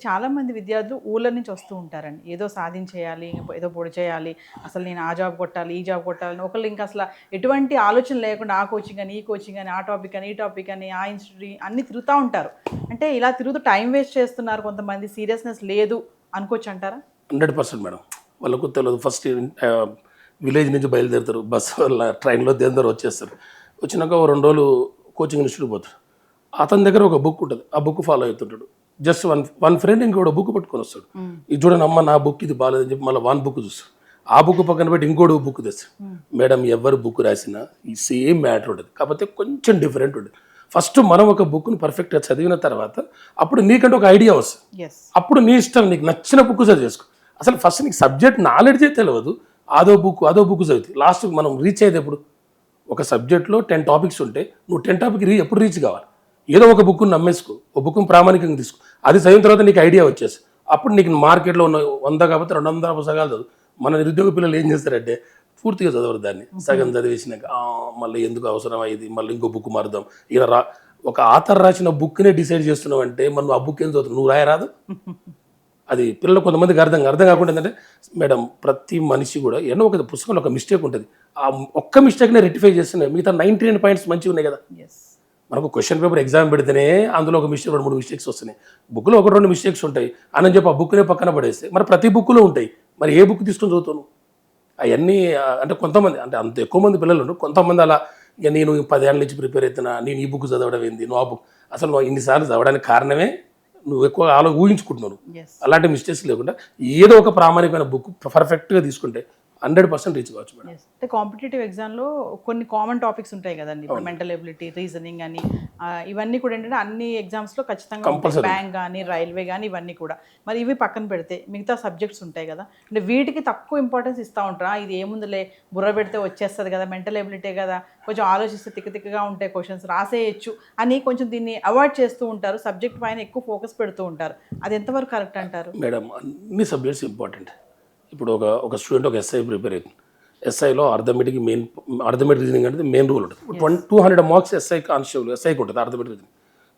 చాలా మంది విద్యార్థులు ఊళ్ళ నుంచి వస్తూ ఉంటారండి. ఏదో సాధించేయాలి, ఏదో పొడి చేయాలి, అసలు నేను ఆ జాబ్ కొట్టాలి, ఈ జాబ్ కొట్టాలని ఒకళ్ళు ఇంకా అసలు ఎటువంటి ఆలోచన లేకుండా ఆ కోచింగ్ అని, ఈ కోచింగ్ అని, ఆ టాపిక్ అని, ఈ టాపిక్ అని, ఆ ఇన్స్టిట్యూట్ అన్నీ తిరుగుతా ఉంటారు. అంటే ఇలా తిరుగుతూ టైం వేస్ట్ చేస్తున్నారు కొంతమంది. సీరియస్‌నెస్ లేదు అనుకోవచ్చు అంటారా? 100% మేడం. వాళ్ళకు తెలియదు. ఫస్ట్ విలేజ్ నుంచి బయలుదేరుతారు. బస్సులో ట్రైన్‌లో దేనిదో వచ్చేస్తారు. వచ్చినాక ఓ 2 రోజులు కోచింగ్ ఇన్స్టిట్యూట్ పోతారు. అతని దగ్గర ఒక బుక్ ఉంటుంది. ఆ బుక్ ఫాలో అవుతుంటాడు. జస్ట్ వన్ ఫ్రెండ్ ఇంకోటి బుక్ పట్టుకొని వస్తాడు. ఇది చూడండి అమ్మ నా బుక్ ఇది బాగాలేదని చెప్పి మళ్ళీ వన్ బుక్ చూస్తాడు. ఆ బుక్ పక్కన పెట్టి ఇంకోటి బుక్ తెస్తాడు. మేడం ఎవరు బుక్ రాసినా ఈ సేమ్ మ్యాటర్ ఉంటుంది. కాకపోతే కొంచెం డిఫరెంట్ ఉంటుంది. ఫస్ట్ మనం ఒక బుక్ను పర్ఫెక్ట్గా చదివిన తర్వాత అప్పుడు నీకంటే ఒక ఐడియా వస్తుంది. యెస్. అప్పుడు నీ ఇష్టం నీకు నచ్చిన బుక్ చదివేసుకో. అసలు ఫస్ట్ నీకు సబ్జెక్ట్ నాలెడ్జే తెలియదు. అదో బుక్ చదివి లాస్ట్కి మనం రీచ్ అయ్యేది ఎప్పుడు? ఒక సబ్జెక్ట్లో 10 టాపిక్స్ ఉంటే నువ్వు 10 టాపిక్ ఎప్పుడు రీచ్ కావాలి? ఏదో ఒక బుక్ను నమ్మేసుకో, ఒక బుక్ను ప్రామాణికంగా తీసుకో. అది చదివిన తర్వాత నీకు ఐడియా వచ్చేసి అప్పుడు నీకు మార్కెట్లో ఉన్న 100 కాబట్టి 200 పుస్తకాలు చదువు. మన నిరుద్యోగ పిల్లలు ఏం చేస్తారంటే పూర్తిగా చదవరు దాన్ని. సగం చదివేసినాక మళ్ళీ ఎందుకు అవసరం అయ్యింది, మళ్ళీ ఇంకో బుక్ మారుదాం. ఇలా ఒక ఆథర్ రాసిన బుక్నే డిసైడ్ చేస్తున్నావు అంటే మనం ఆ బుక్ ఏం చదువుతున్నావు? నువ్వు రాయరాదు. అది పిల్లలు కొంతమందికి అర్థం కాకుండా ఏంటంటే మేడం ప్రతి మనిషి కూడా ఎన్నో ఒక పుస్తకంలో ఒక మిస్టేక్ ఉంటుంది. ఆ ఒక్క మిస్టేక్నే రెక్టిఫై చేస్తున్నాయి. మిగతా 99 పాయింట్స్ మంచిగా ఉన్నాయి కదా. మనకు క్వశ్చన్ పేపర్ ఎగ్జామ్ పెడితేనే అందులో ఒక మిస్టేక్ 2-3 మిస్టేక్స్ వస్తున్నాయి. బుక్లో 1-2 మిస్టేక్స్ ఉంటాయి అని చెప్పి ఆ బుక్నే పక్కన పడేస్తే మరి ప్రతి బుక్లో ఉంటాయి. మరి ఏ బుక్ తీసుకొని చదువుతాను? అవన్నీ అంటే కొంతమంది అంటే అంత ఎక్కువ మంది పిల్లలు ఉండరు. కొంతమంది అలా ఇక నేను 10 ఏళ్ళ నుంచి ప్రిపేర్ అవుతున్నా, నేను ఈ బుక్ చదవడం ఏంది, నువ్వు ఆ బుక్ అసలు నువ్వు ఇన్నిసార్లు చదవడానికి కారణమే నువ్వు ఎక్కువ ఊహించుకుంటున్నావు. అలాంటి మిస్టేక్స్ లేకుండా ఏదో ఒక ప్రామాణికమైన బుక్ పర్ఫెక్ట్గా తీసుకుంటే 100% రీచ్ కావచ్చు మేడం. అంటే కాంపిటేటివ్ ఎగ్జామ్లో కొన్ని కామన్ టాపిక్స్ ఉంటాయి కదండి. ఇప్పుడు మెంటల్ ఎబిలిటీ, రీజనింగ్ అని ఇవన్నీ కూడా ఏంటంటే అన్ని ఎగ్జామ్స్లో ఖచ్చితంగా బ్యాంక్ కానీ రైల్వే కానీ ఇవన్నీ కూడా. మరి ఇవి పక్కన పెడితే మిగతా సబ్జెక్ట్స్ ఉంటాయి కదా, అంటే వీటికి తక్కువ ఇంపార్టెన్స్ ఇస్తూ ఉంటారా? ఇది ఏముందిలే బుర్ర పెడితే వచ్చేస్తుంది కదా, మెంటల్ ఎబిలిటీ కదా, కొంచెం ఆలోచిస్తే తిక్కగా ఉంటాయి క్వశ్చన్స్ రాసేయచ్చు అని కొంచెం దీన్ని అవాయిడ్ చేస్తూ ఉంటారు. సబ్జెక్ట్ పైన ఎక్కువ ఫోకస్ పెడుతూ ఉంటారు. అది ఎంతవరకు కరెక్ట్ అంటారు? మేడం అన్ని సబ్జెక్ట్స్ ఇంపార్టెంట్. ఇప్పుడు ఒక స్టూడెంట్ ఒక ఎస్ఐ ప్రిపేర్ అవుతుంది. ఎస్ఐలో అర్థమెటిక్ రీజనింగ్ అనేది మెయిన్ రూల్ ఉంటుంది. 200 మార్క్స్ ఎస్ఐ కానిస్టేబుల్ ఎస్ఐకి ఉంటుంది అర్థమెటిక్ రీజనింగ్.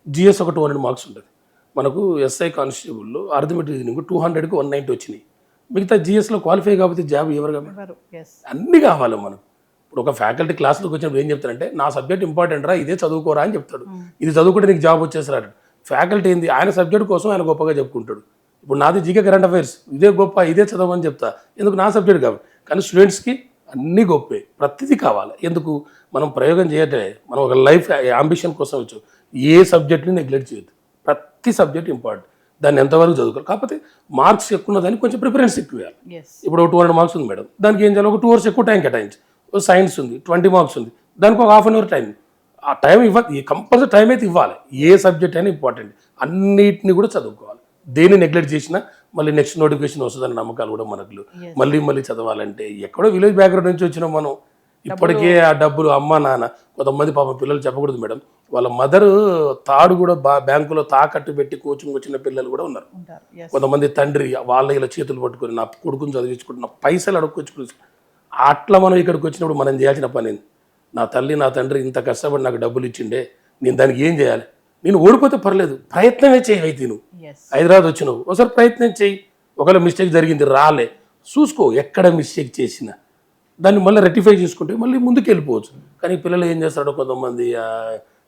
జిఎస్ ఒక 200 మార్క్స్ ఉంటుంది. మనకు ఎస్ఐ కానిస్టేబుల్లో అర్థమెటిక్ రీజనింగ్ 200కి 190 వచ్చినాయి. మిగతా జిఎస్లో క్వాలిఫై కాకపోతే జాబ్ ఎవరు కాబట్టి అన్నీ కావాలి మనకు. ఇప్పుడు ఒక ఫ్యాకల్టీ క్లాస్లోకి వచ్చినప్పుడు ఏం చెప్తారంటే నా సబ్జెక్ట్ ఇంపార్టెంట్ రా, ఇదే చదువుకోరా అని చెప్తాడు. ఇది చదువుకుంటే నీకు జాబ్ వచ్చేసరాడు. ఫ్యాకల్టీ ఏంది ఆయన సబ్జెక్ట్ కోసం ఆయన గొప్పగా చెప్పుకుంటాడు. ఇప్పుడు నాది జీకే కరెంట్ అఫైర్స్, ఇదే గొప్ప, ఇదే చదవమని చెప్తా. ఎందుకు? నా సబ్జెక్ట్ కాబట్టి. కానీ స్టూడెంట్స్కి అన్నీ గొప్పే, ప్రతిదీ కావాలి. ఎందుకు? మనం ప్రయోగం చేయట్లే, మనం ఒక లైఫ్ అంబిషన్ కోసం వచ్చు. ఏ సబ్జెక్ట్ని నెగ్లెక్ట్ చేయొద్దు. ప్రతి సబ్జెక్ట్ ఇంపార్టెంట్. దాన్ని ఎంతవరకు చదువుకోవాలి. కాకపోతే మార్క్స్ ఎక్కువ ఉన్నదానికి కొంచెం ప్రిఫరెన్స్ ఎక్కువ ఇవ్వాలి. ఇప్పుడు 200 మార్క్స్ ఉంది మేడం, దానికి ఏం చేయాలి? ఒక 2 hours ఎక్కువ టైం కేటాయించి. సైన్స్ ఉంది 20 మార్క్స్ ఉంది, దానికి ఒక 1/2 hour టైం. ఆ టైం ఇవ్వాలి, కంపల్సరీ టైం అయితే ఇవ్వాలి. ఏ సబ్జెక్ట్ అయినా ఇంపార్టెంట్. అన్నిటిని కూడా చదువుకోవాలి. దేన్ని నెగ్లెక్ట్ చేసినా మళ్ళీ నెక్స్ట్ నోటిఫికేషన్ వస్తుందని నమ్మకాలు కూడా మనకు. మళ్ళీ చదవాలంటే ఎక్కడో విలేజ్ బ్యాక్గ్రౌండ్ నుంచి వచ్చినాం మనం. ఇప్పటికే ఆ డబ్బులు అమ్మ నాన్న, కొంతమంది పాపం పిల్లలు చెప్పకూడదు మేడం, వాళ్ళ మదర్ తాడు కూడా బ్యాంకులో తాకట్టు పెట్టి కోచింగ్ వచ్చిన పిల్లలు కూడా ఉన్నారు. కొంతమంది తండ్రి వాళ్ళ ఇలా చేతులు పట్టుకొని నా కొడుకుని చదివించుకుంటున్న పైసలు అడుక్కొచ్చుకుని. అట్లా మనం ఇక్కడికి వచ్చినప్పుడు మనం చేయాల్సిన పని ఏంది? నా తల్లి నా తండ్రి ఇంత కష్టపడి నాకు డబ్బులు ఇచ్చిండే, నేను దానికి ఏం చేయాలి? నేను ఓడిపోతే పర్లేదు, ప్రయత్నమే చేయవైతే. నువ్వు హైదరాబాద్ వచ్చినావు, ఒకసారి ప్రయత్నం చేయి. ఒకవేళ మిస్టేక్ జరిగింది రాలే, చూసుకో ఎక్కడ మిస్టేక్ చేసినా దాన్ని మళ్ళీ రెక్టిఫై చేసుకుంటే మళ్ళీ ముందుకు వెళ్ళిపోవచ్చు. కానీ పిల్లలు ఏం చేస్తాడో కొంతమంది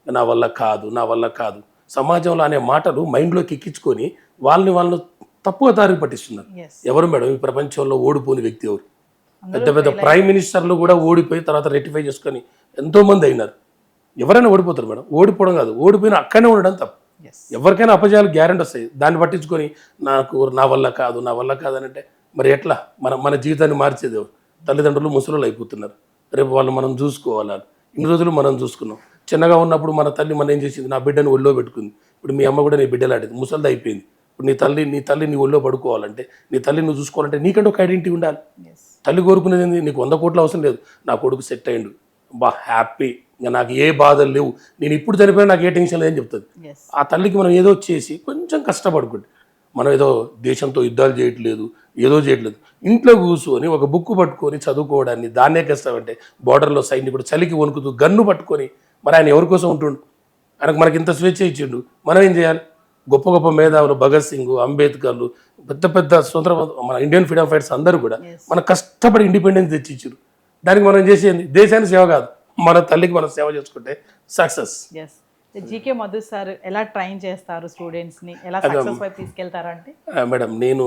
నా వల్ల కాదు సమాజంలో అనే మాటలు మైండ్లోకి ఎక్కించుకొని వాళ్ళని తప్పుగా దారి పట్టిస్తున్నారు. ఎవరు మేడం ఈ ప్రపంచంలో ఓడిపోని వ్యక్తి ఎవరు? పెద్ద ప్రైమ్ మినిస్టర్లు కూడా ఓడిపోయి తర్వాత రెక్టిఫై చేసుకొని ఎంతోమంది అయినారు. ఎవరైనా ఓడిపోతారు మేడం, ఓడిపోవడం కాదు, ఓడిపోయినా అక్కడనే ఉండడం తప్పు. ఎవరికైనా అపజయాలు గ్యారెంటీ వస్తాయి. దాన్ని పట్టించుకొని నా వల్ల కాదు అని అంటే మరి ఎట్లా? మన జీవితాన్ని మార్చేది ఎవరు? తల్లిదండ్రులు ముసలోళ్ళు అయిపోతున్నారు. రేపు వాళ్ళు మనం చూసుకోవాలి. ఇన్ని రోజులు మనం చూసుకున్నాం. చిన్నగా ఉన్నప్పుడు మన తల్లి మనం ఏం చేసింది? నా బిడ్డని ఒళ్ళో పెట్టుకుంది. ఇప్పుడు మీ అమ్మ కూడా నీ బిడ్డలాంటిది, ముసలిది అయిపోయింది. ఇప్పుడు నీ తల్లి నీ ఒళ్ళో పడుకోవాలంటే, నీ తల్లి నువ్వు చూసుకోవాలంటే నీకంటే ఒక ఐడెంటిటీ ఉండాలి. తల్లి కోరుకునేది ఏంది? నీకు 100 కోట్ల అవసరం లేదు, నా కొడుకు సెట్ అయ్యిండు, హ్యాపీ, ఇంకా నాకు ఏ బాధలు లేవు, నేను ఇప్పుడు చనిపోయినా నాకు ఏ టెన్షన్ లేదని చెప్తుంది. ఆ తల్లికి మనం ఏదో చేసి కొంచెం కష్టపడుకుంటే, మనం ఏదో దేశంతో యుద్ధాలు చేయట్లేదు, ఏదో చేయట్లేదు, ఇంట్లో కూర్చొని ఒక బుక్ పట్టుకొని చదువుకోవడాన్ని దాన్నే కష్టపంటే, బార్డర్లో సైనికుడు చలికి వణుకుతూ గన్ను పట్టుకొని మరి ఆయన ఎవరి కోసం ఉంటుండు? మనకి ఇంత స్వేచ్ఛ ఇచ్చిండు, మనం ఏం చేయాలి? గొప్ప గొప్ప మేధావులు భగత్ సింగ్, అంబేద్కర్లు, పెద్ద పెద్ద స్వతంత్ర మన ఇండియన్ ఫ్రీడమ్ ఫైటర్స్ అందరూ కూడా మన కష్టపడి ఇండిపెండెన్స్ తెచ్చిచ్చారు. దానికి మనం చేసేది దేశానికి సేవ కాదు, మన తల్లికి మనం సేవ చేసుకుంటే success. Yes. GK Madhu sir ఎలా ట్రైన్ చేస్తారు స్టూడెంట్స్ని, ఎలా సక్సెస్ వైపు తీసుకెళ్తారు అంటే? మేడం నేను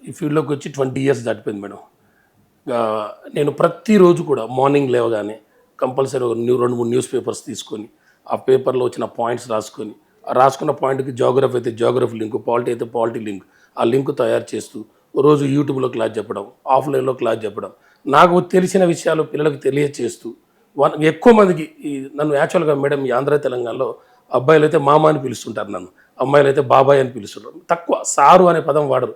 ఈ ఫీల్డ్లోకి వచ్చి 20 years దాటిపోయింది మేడం. నేను ప్రతిరోజు కూడా మార్నింగ్ లేవగానే కంపల్సరీ ఒక 2-3 న్యూస్ పేపర్స్ తీసుకొని ఆ పేపర్లో వచ్చిన పాయింట్స్ రాసుకొని, ఆ రాసుకున్న పాయింట్కి జాగ్రఫీ అయితే జాగ్రఫీ లింక్, పాలిటీ అయితే పాలిటీ లింక్, ఆ లింక్ తయారు చేస్తూ రోజు యూట్యూబ్లో క్లాస్ చెప్పడం, ఆఫ్లైన్లో క్లాస్ చెప్పడం, నాకు తెలిసిన విషయాలు పిల్లలకు తెలియచేస్తూ ఎక్కువ మందికి నన్ను యాక్చువల్గా మేడం ఈ ఆంధ్ర తెలంగాణలో అబ్బాయిలు అయితే మామ అని పిలుస్తుంటారు, నన్ను అమ్మాయిలు అయితే బాబాయ్ అని పిలుస్తుంటారు. తక్కువ సారు అనే పదం వాడరు,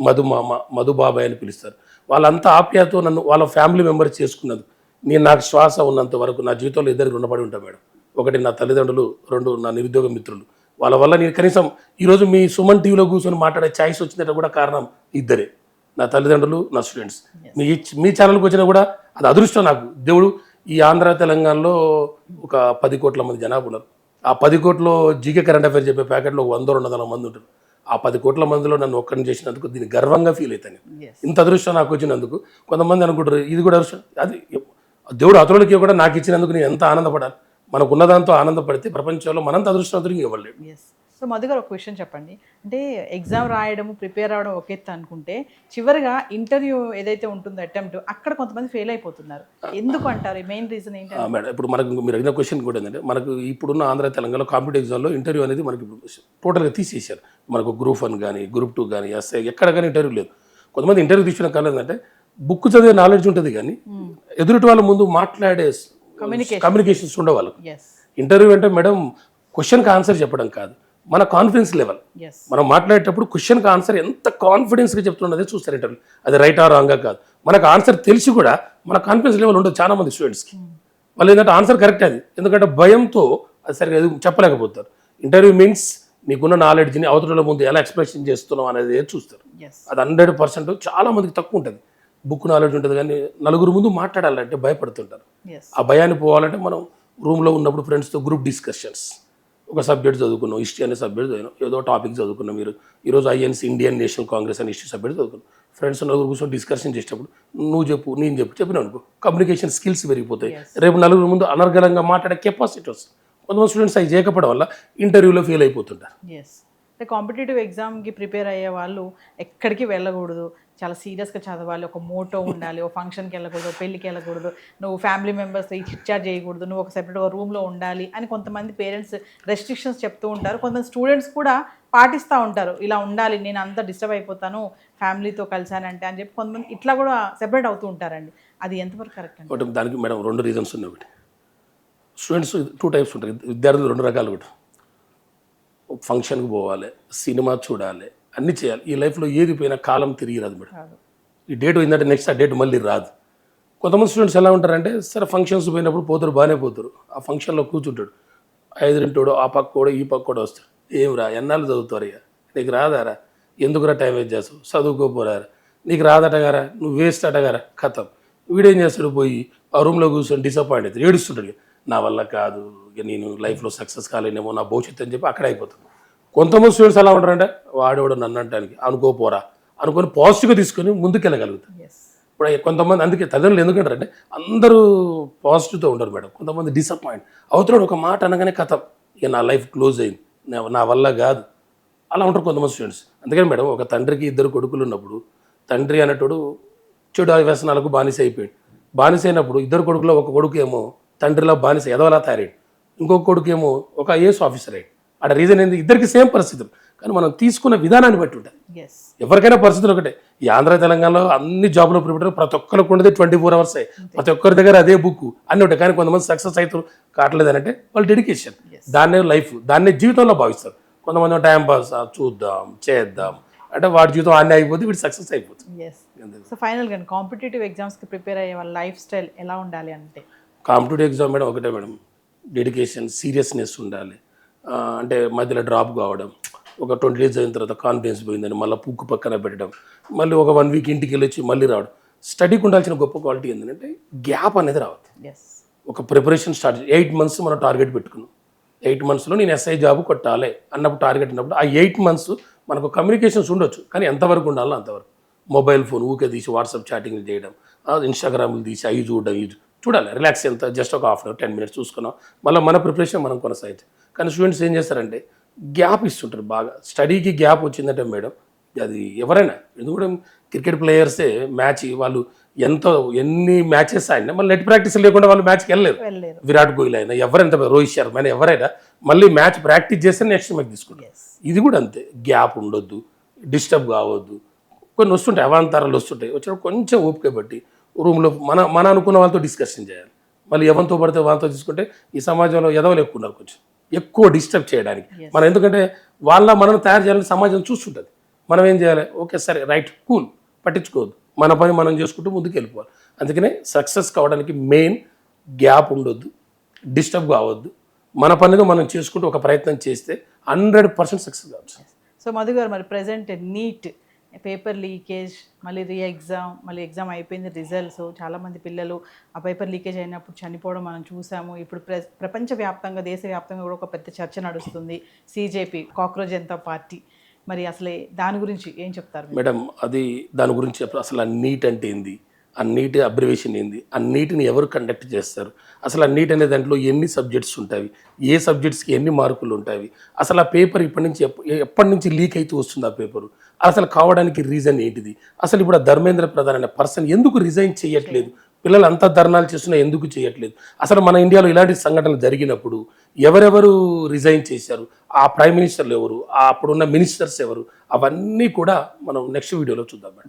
మధు మామ, మధు బాబాయ్ అని పిలుస్తారు. వాళ్ళంతా ఆప్యాయతో నన్ను వాళ్ళ ఫ్యామిలీ మెంబర్స్ చేసుకున్నది. నేను నాకు శ్వాస ఉన్నంత వరకు నా జీవితంలో ఇద్దరికి రుణపడి ఉంటాను మేడం. ఒకటి నా తల్లిదండ్రులు, 2 నా నిరుద్యోగ మిత్రులు. వాళ్ళ వల్ల నేను కనీసం ఈరోజు మీ సుమన్ టీవీలో కూర్చొని మాట్లాడే ఛాయిస్ వచ్చినట్టు కూడా కారణం ఇద్దరే, నా తల్లిదండ్రులు, నా స్టూడెంట్స్. మీ ఛానల్కి వచ్చినా కూడా అది అదృష్టం నాకు. దేవుడు ఈ ఆంధ్ర తెలంగాణలో ఒక 10 కోట్ల మంది జనాభా ఉన్నారు. ఆ 10 కోట్లో జీకే కరెంట్ అఫైర్స్ చెప్పే ప్యాకెట్లో 100-200 మంది ఉంటారు. ఆ 10 కోట్ల మందిలో నన్ను ఒక్కరిని చేసినందుకు దీన్ని గర్వంగా ఫీల్ అవుతాను. ఇంత అదృష్టం నాకు వచ్చినందుకు. కొంతమంది అనుకుంటారు ఇది కూడా అదృష్టం, అది దేవుడు అతరులకి కూడా నాకు ఇచ్చినందుకు నేను ఎంత ఆనందపడాలి. మనకు ఉన్నదాంతో ఆనందపడితే ప్రపంచంలో మనంత అదృష్టవంతుడికి ఇవ్వలేడు. సో మధు గారు ఒక విషయం చెప్పండి, అంటే ఎగ్జామ్ రాయడం, ప్రిపేర్ అవ్వడం ఒక ఎత్తు అనుకుంటే చివరిగా ఇంటర్వ్యూ ఏదైతే ఉంటుందో అటెంప్ట్, అక్కడ కొంతమంది ఫెయిల్ అయిపోతున్నారు. ఎందుకు అంటారు? మెయిన్ రీజన్ ఏంటి? మేడం ఇప్పుడు మనకు మీరు అడిగిన క్వశ్చన్ కూడా ఏంటంటే, మనకు ఇప్పుడున్న ఆంధ్ర తెలంగాణలో కాంపిటేటివ్ ఎగ్జామ్లో ఇంటర్వ్యూ అనేది మనకి టోటల్గా తీసేసారు. మనకు గ్రూప్ 1 కానీ గ్రూప్ 2 కానీ ఎస్ఐ ఎక్కడ కానీ ఇంటర్వ్యూ లేదు. కొంతమంది ఇంటర్వ్యూ తీసుకున్న కాలం ఏంటంటే బుక్ చదివే నాలెడ్జ్ ఉంటుంది కానీ ఎదుటి వాళ్ళ ముందు మాట్లాడే కమ్యూనికేషన్స్ ఉండేవాళ్ళు. ఇంటర్వ్యూ అంటే మేడం క్వశ్చన్కి ఆన్సర్ చెప్పడం కాదు, మన కాన్ఫిడెన్స్ లెవెల్. మనం మాట్లాడేటప్పుడు క్వశ్చన్కి ఆన్సర్ ఎంత కాన్ఫిడెన్స్గా చెప్తున్నదే చూస్తారు ఇంటర్వ్యూ. అది రైట్ ఆర్ రాంగా కాదు, మనకు ఆన్సర్ తెలిసి కూడా మన కాన్ఫిడెన్స్ లెవెల్ ఉండదు చాలా మంది స్టూడెంట్స్కి. వాళ్ళు ఏంటంటే ఆన్సర్ కరెక్ట్ అది, ఎందుకంటే భయంతో అది సరిగ్గా చెప్పలేకపోతారు. ఇంటర్వ్యూ మీన్స్ నీకున్న నాలెడ్జ్ని అవతల ముందు ఎలా ఎక్స్ప్రెషన్ చేస్తున్నాం అనేది చూస్తారు. అది 100% చాలా మందికి తక్కువ ఉంటుంది. బుక్ నాలెడ్జ్ ఉంటుంది కానీ నలుగురు ముందు మాట్లాడాలంటే భయపడుతుంటారు. ఆ భయాన్ని పోవాలంటే మనం రూమ్లో ఉన్నప్పుడు ఫ్రెండ్స్తో గ్రూప్ డిస్కషన్స్, ఒక సబ్జెక్ట్ చదువుకున్నాం, హిస్టరీ అనే సబ్జెక్ట్ చదివాం, ఏదో టాపిక్ చదువుకున్నాం. మీరు ఈరోజు ఐఎన్సీ ఇండియన్ నేషనల్ కాంగ్రెస్ అనే హిస్టరీ సబ్జెక్ట్ చదువుకున్నాం. ఫ్రెండ్స్ నలుగురు కూర్చొని డిస్కషన్ చేసేటప్పుడు నువ్వు చెప్పు నేను చెప్పిన అనుకో కమ్యూనికేషన్ స్కిల్స్ పెరిగిపోతాయి. రేపు నలుగురు ముందు అనర్గళంగా మాట్లాడే కెపాసిటీ వస్తుంది. కొంతమంది స్టూడెంట్స్ అవి చేయకపోవడం వల్ల ఇంటర్వ్యూలో ఫెయిల్ అయిపోతుంటారు. కాంపిటేటివ్ ఎగ్జామ్కి ప్రిపేర్ అయ్యే వాళ్ళు ఎక్కడికి వెళ్ళకూడదు, చాలా సీరియస్గా చదవాలి, ఒక మోటో ఉండాలి, ఒక ఫంక్షన్కి వెళ్ళకూడదు, పెళ్ళికి వెళ్ళకూడదు, నువ్వు ఫ్యామిలీ మెంబర్స్తో చిట్చాట్ చేయకూడదు, నువ్వు ఒక సెపరేట్ రూమ్లో ఉండాలి అని కొంతమంది పేరెంట్స్ రెస్ట్రిక్షన్స్ చెప్తూ ఉంటారు. కొంతమంది స్టూడెంట్స్ కూడా పాటిస్తూ ఉంటారు, ఇలా ఉండాలి, నేను అంతా డిస్టర్బ్ అయిపోతాను ఫ్యామిలీతో కలిసానంటే అని చెప్పి కొంతమంది ఇట్లా కూడా సెపరేట్ అవుతూ ఉంటారండి. అది ఎంతవరకు కరెక్ట్ అండి? ఒకటి దానికి మేడం 2 రీజన్స్ ఉన్నాయి. ఒకటి స్టూడెంట్స్ 2 types ఉంటాయి, విద్యార్థులు 2 రకాలు. ఒకటి ఫంక్షన్కి పోవాలి, సినిమా చూడాలి, అన్నీ చేయాలి. ఈ లైఫ్లో ఏది పోయినా కాలం తిరిగి రాదు మేడం. ఈ డేట్ పోయిందంటే నెక్స్ట్ ఆ డేట్ మళ్ళీ రాదు. కొంతమంది స్టూడెంట్స్ ఎలా ఉంటారంటే సరే ఫంక్షన్స్ పోయినప్పుడు పోతారు, బాగానే పోతారు, ఆ ఫంక్షన్లో కూర్చుంటాడు, 5 ఆ పక్క కూడా ఈ పక్క కూడా వస్తాడు. ఏం రా ఎన్నాళ్ళు చదువుతారు, ఇక నీకు రాదారా, ఎందుకురా టైం వేస్ట్ చేస్తావు, చదువుకోపోరారా, నీకు రాదటగారా, నువ్వు వేస్ట్ అటగారా, కథం. వీడేం చేస్తాడు, పోయి ఆ రూమ్లో కూర్చొని డిసప్పాయింట్ అవుతాడు, ఏడుస్తుంటాడు, నా వల్ల కాదు, ఇక నేను లైఫ్లో సక్సెస్ కాలేనేమో, నా భవిష్యత్తు అని చెప్పి అక్కడ అయిపోతుంది. కొంతమంది స్టూడెంట్స్ ఎలా ఉంటారంటే వాడేవాడు నన్ను అంటానికి అనుకోపోరా అనుకొని పాజిటివ్గా తీసుకొని ముందుకెళ్ళగలుగుతారు. ఇప్పుడు కొంతమంది అందుకే తల్లిదండ్రులు ఎందుకంటారంటే అందరూ పాజిటివ్తో ఉండరు మేడం. కొంతమంది డిసప్పాయింట్ అవుతున్నాడు, ఒక మాట అనగానే కథం, ఇక నా లైఫ్ క్లోజ్ అయింది, నా వల్ల కాదు, అలా ఉంటారు కొంతమంది స్టూడెంట్స్. అందుకని మేడం ఒక తండ్రికి 2 కొడుకులు ఉన్నప్పుడు తండ్రి అనేటోడు చెడు వ్యసనాలకు బానిస అయిపోయాడు. బానిస అయినప్పుడు 2 కొడుకులో ఒక కొడుకు ఏమో తండ్రిలా బానిస ఎదవలా తయారయ్యాడు, ఇంకొక కొడుకు ఏమో ఒక ఐఏఎస్ ఆఫీసర్ అయ్యాడు. అక్కడ రీజన్ ఏంది, ఇద్దరికి సేమ్ పరిస్థితులు, కానీ మనం తీసుకున్న విధానాన్ని బట్టి ఉంటుంది. ఎవరికైనా పరిస్థితులు ఒకటే. ఈ ఆంధ్ర తెలంగాణలో అన్ని జాబ్లో ప్రిపేర్ ప్రతి ఒక్కరికి ఉండేది 24 hours, ప్రతి ఒక్కరి దగ్గర అదే బుక్ అన్నీ ఉంటాయి. కానీ కొంతమంది సక్సెస్ అవుతారు కావట్లేదు అంటే వాళ్ళు డెడికేషన్, దాన్నే లైఫ్, దాన్నే జీవితంలో భావిస్తారు. కొంతమంది టైం పాస్ చూద్దాం చేద్దాం అంటే వాడి జీవితం అన్నీ అయిపోతుంది, వీడి సక్సెస్ అయిపోతుంది. సో ఫైనల్గా కాంపిటేటివ్ ఎగ్జామ్స్కి ప్రిపేర్ అయ్యే వాళ్ళ లైఫ్ స్టైల్ ఎలా ఉండాలి అంటే? కాంపిటేటివ్ ఎగ్జామ్ మేడం ఒకటే మేడం, డెడికేషన్, సీరియస్నెస్ ఉండాలి. అంటే మధ్యలో డ్రాప్ కావడం, ఒక 20 days అయిన తర్వాత కాన్ఫిడెన్స్ పోయిందని మళ్ళీ బుక్ పక్కన పెట్టడం, మళ్ళీ ఒక 1 week ఇంటికి వెళ్ళి మళ్ళీ రావడం. స్టడీకి ఉండాల్సిన గొప్ప క్వాలిటీ ఏంటంటే గ్యాప్ అనేది రావద్దు. ఒక ప్రిపరేషన్ స్టార్ట్ 8 months మనం టార్గెట్ పెట్టుకున్నాం, 8 monthsలో నేను ఎస్ఐ జాబ్ కొట్టాలి అన్నప్పుడు టార్గెట్ ఉన్నప్పుడు ఆ 8 months మనకు కమ్యూనికేషన్స్ ఉండొచ్చు, కానీ ఎంతవరకు ఉండాలో అంతవరకు. మొబైల్ ఫోన్ ఊకే తీసి వాట్సాప్ చాటింగ్లు చేయడం, ఇన్స్టాగ్రామ్లు తీసి అవి చూడడం, ఇది చూడాలి. రిలాక్స్ ఎంత జస్ట్ ఒక హాఫ్ అన్ అవర్ 10 minutes చూసుకున్నాం, మళ్ళీ మన ప్రిపరేషన్ మనం కొనసాగించాం. కానీ స్టూడెంట్స్ ఏం చేస్తారంటే గ్యాప్ ఇస్తుంటారు బాగా. స్టడీకి గ్యాప్ వచ్చిందంటే మేడం అది ఎవరైనా, ఎందుకంటే క్రికెట్ ప్లేయర్సే మ్యాచ్ వాళ్ళు ఎన్ని మ్యాచెస్ ఆడినా మళ్ళీ నెట్ ప్రాక్టీస్ లేకుండా వాళ్ళు మ్యాచ్కి వెళ్ళలేరు. విరాట్ కోహ్లీ అయినా ఎవరైనా, రోహిత్ శర్మ అయినా ఎవరైనా మళ్ళీ మ్యాచ్ ప్రాక్టీస్ చేస్తే నెక్స్ట్ మ్యాచ్ తీసుకుంటారు. ఇది కూడా అంతే, గ్యాప్ ఉండొద్దు, డిస్టర్బ్ కావద్దు. కొన్ని వస్తుంటాయి, అవాంతరాలు వస్తుంటాయి, వచ్చినప్పుడు కొంచెం ఓపిక బట్టి రూమ్లో మన అనుకున్న వాళ్ళతో డిస్కషన్ చేయాలి. మళ్ళీ ఎవరితో పడితే వాళ్ళతో తీసుకుంటే ఈ సమాజంలో ఎదవలు ఎక్కువ ఉన్నారు, కొంచెం ఎక్కువ డిస్టర్బ్ చేయడానికి. మనం ఎందుకంటే మనం తయారు చేయాలని సమాజం చూస్తుంటుంది. మనం ఏం చేయాలి, ఓకే సరే రైట్ కూల్, పట్టించుకోవద్దు, మన పని మనం చేసుకుంటూ ముందుకు వెళ్ళిపోవాలి. అందుకనే సక్సెస్ కావడానికి మెయిన్ గ్యాప్ ఉండొద్దు, డిస్టర్బ్ కావద్దు, మన పనిగా మనం చేసుకుంటూ ఒక ప్రయత్నం చేస్తే 100% సక్సెస్ కావచ్చు. సో మధు గారు, మరి ప్రజెంట్ నీట్ పేపర్ లీకేజ్, మళ్ళీ ఎగ్జామ్, మళ్ళీ ఎగ్జామ్ అయిపోయింది, రిజల్ట్స్, చాలామంది పిల్లలు ఆ పేపర్ లీకేజ్ అయినప్పుడు చనిపోవడం మనం చూసాము. ఇప్పుడు ప్రపంచవ్యాప్తంగా, దేశవ్యాప్తంగా కూడా ఒక పెద్ద చర్చ నడుస్తుంది, సిజేపీ, కాక్రోచ్ జనతా పార్టీ. మరి అసలు దాని గురించి ఏం చెప్తారు మేడం? దాని గురించి అసలు ఆ నీట్ అంటే ఏంది, ఆ నీట్ అబ్రివేషన్ ఏంది, ఆ నీట్ని ఎవరు కండక్ట్ చేస్తారు, అసలు ఆ నీట్ అనే దాంట్లో ఎన్ని సబ్జెక్ట్స్ ఉంటాయి, ఏ సబ్జెక్ట్స్కి ఎన్ని మార్కులు ఉంటాయి, అసలు ఆ పేపర్ ఎప్పటి నుంచి లీక్ అవుతూ వస్తుంది ఆ పేపరు, అసలు కావడానికి రీజన్ ఏంటిది, అసలు ఇప్పుడు ఆ ధర్మేంద్ర ప్రధాన్ అనే పర్సన్ ఎందుకు రిజైన్ చేయట్లేదు, పిల్లలు అంతా ధర్నాలు చేస్తున్నా ఎందుకు చేయట్లేదు, అసలు మన ఇండియాలో ఇలాంటి సంఘటనలు జరిగినప్పుడు ఎవరెవరు రిజైన్ చేశారు, ఆ ప్రైమ్ మినిస్టర్లు ఎవరు, అప్పుడున్న మినిస్టర్స్ ఎవరు, అవన్నీ కూడా మనం నెక్స్ట్ వీడియోలో చూద్దాం.